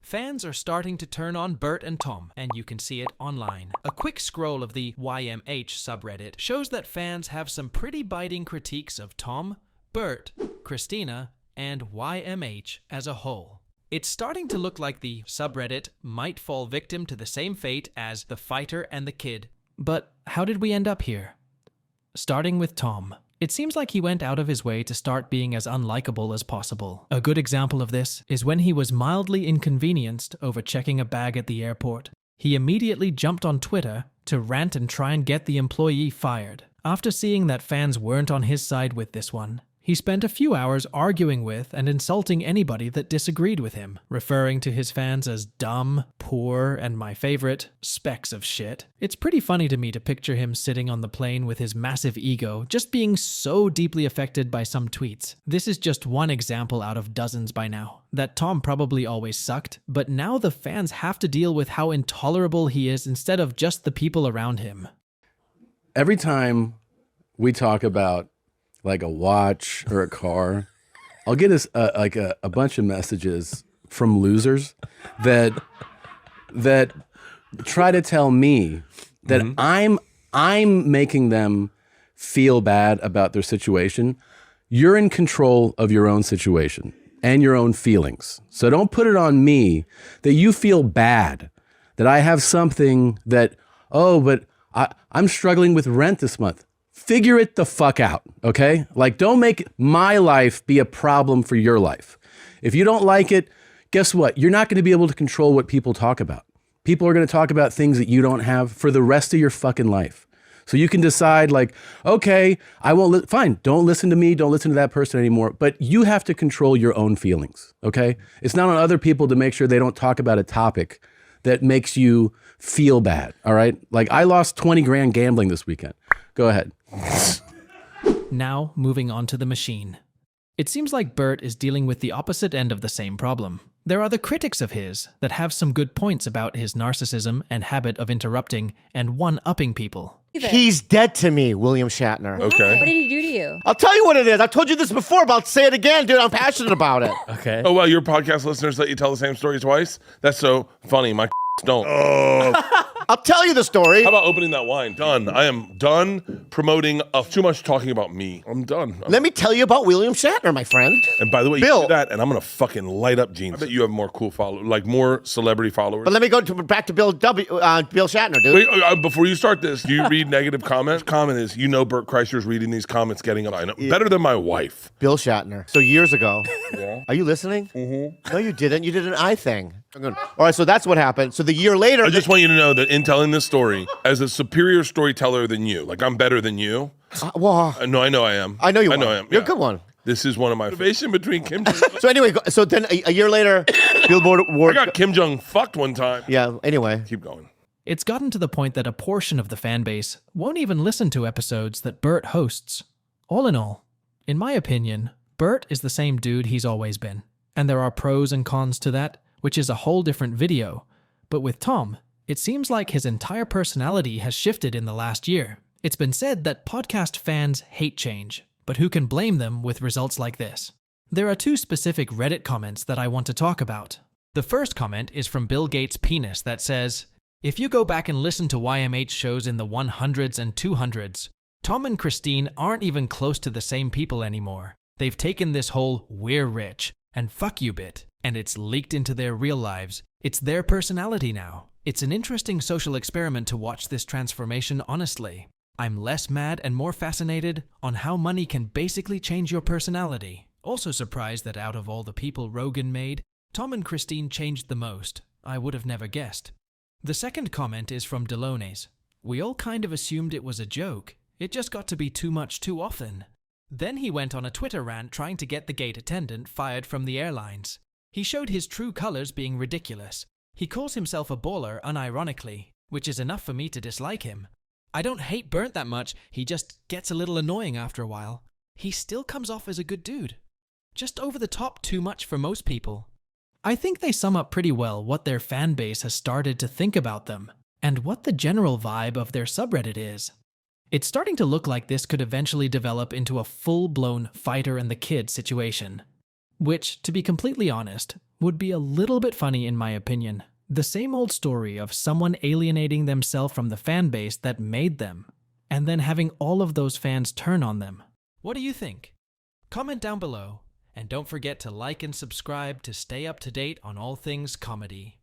Fans are starting to turn on Bert and Tom, and you can see it online. A quick scroll of the YMH subreddit shows that fans have some pretty biting critiques of Tom, Bert, Christina, and YMH as a whole. It's starting to look like the subreddit might fall victim to the same fate as the fighter and the kid. But how did we end up here? Starting with Tom. It seems like he went out of his way to start being as unlikable as possible. A good example of this is when he was mildly inconvenienced over checking a bag at the airport. He immediately jumped on Twitter to rant and try and get the employee fired. After seeing that fans weren't on his side with this one, he spent a few hours arguing with and insulting anybody that disagreed with him, referring to his fans as dumb, poor, and my favorite, specks of shit. It's pretty funny to me to picture him sitting on the plane with his massive ego, just being so deeply affected by some tweets. This is just one example out of dozens by now. That Tom probably always sucked, but now the fans have to deal with how intolerable he is instead of just the people around him. Every time we talk about like a watch or a car, I'll get a bunch of messages from losers that try to tell me that I'm making them feel bad about their situation. You're in control of your own situation and your own feelings. So don't put it on me that you feel bad, that I have something that, oh, but I'm struggling with rent this month. Figure it the fuck out, okay? Like, don't make my life be a problem for your life. If you don't like it, guess what? You're not going to be able to control what people talk about. People are going to talk about things that you don't have for the rest of your fucking life. So you can decide like, okay, I won't, fine, don't listen to me, don't listen to that person anymore, but you have to control your own feelings, okay? It's not on other people to make sure they don't talk about a topic that makes you feel bad, all right? Like, I lost 20 grand gambling this weekend. Go ahead. Now, moving on to the machine. It seems like Bert is dealing with the opposite end of the same problem. There are the critics of his that have some good points about his narcissism and habit of interrupting and one-upping people. He's dead to me, William Shatner. Okay. What did he do to you? I'll tell you what it is. I've told you this before, but I'll say it again, dude. I'm passionate about it. Okay. Oh, well, your podcast listeners let you tell the same story twice? That's so funny. My don't. I'll tell you the story. How about opening that wine? Done. I am done promoting too much talking about me. I'm done. Let me tell you about William Shatner, my friend. And by the way, Bill. you do that, and I'm going to fucking light up jeans. I bet you have more cool followers, like more celebrity followers. But let me go back to Bill Shatner, dude. Wait, before you start this, do you read negative comments? Comment is, you know Bert Kreischer's reading these comments, getting up. I know. Better than my wife. Bill Shatner. So years ago. Yeah. Are you listening? Mm-hmm. No, you didn't. You did an eye thing. All right, so that's what happened. So the year later... I just want you to know that in telling this story, as a superior storyteller than you, like I'm better than you. No, I know I am. I know you are. I know I am. You're yeah. a good one. This is one of my motivation between Kim Jong. So anyway, so then a year later, Billboard Award... I got Kim Jong fucked one time. Yeah, anyway. Keep going. It's gotten to the point that a portion of the fan base won't even listen to episodes that Bert hosts. All in all, in my opinion, Bert is the same dude he's always been. And there are pros and cons to that, which is a whole different video. But with Tom, it seems like his entire personality has shifted in the last year. It's been said that podcast fans hate change, but who can blame them with results like this? There are two specific Reddit comments that I want to talk about. The first comment is from Bill Gates' penis that says, if you go back and listen to YMH shows in the 100s and 200s, Tom and Christine aren't even close to the same people anymore. They've taken this whole "we're rich" and "fuck you" bit, and it's leaked into their real lives. It's their personality now. It's an interesting social experiment to watch this transformation honestly. I'm less mad and more fascinated on how money can basically change your personality. Also surprised that out of all the people Rogan made, Tom and Christine changed the most. I would have never guessed. The second comment is from Delonez. We all kind of assumed it was a joke. It just got to be too much too often. Then he went on a Twitter rant trying to get the gate attendant fired from the airlines. He showed his true colors being ridiculous. He calls himself a baller unironically, which is enough for me to dislike him. I don't hate Bert that much, he just gets a little annoying after a while. He still comes off as a good dude. Just over the top too much for most people. I think they sum up pretty well what their fan base has started to think about them, and what the general vibe of their subreddit is. It's starting to look like this could eventually develop into a full-blown fighter and the kid situation. Which, to be completely honest, would be a little bit funny in my opinion. The same old story of someone alienating themselves from the fan base that made them, and then having all of those fans turn on them. What do you think? Comment down below, and don't forget to like and subscribe to stay up to date on all things comedy.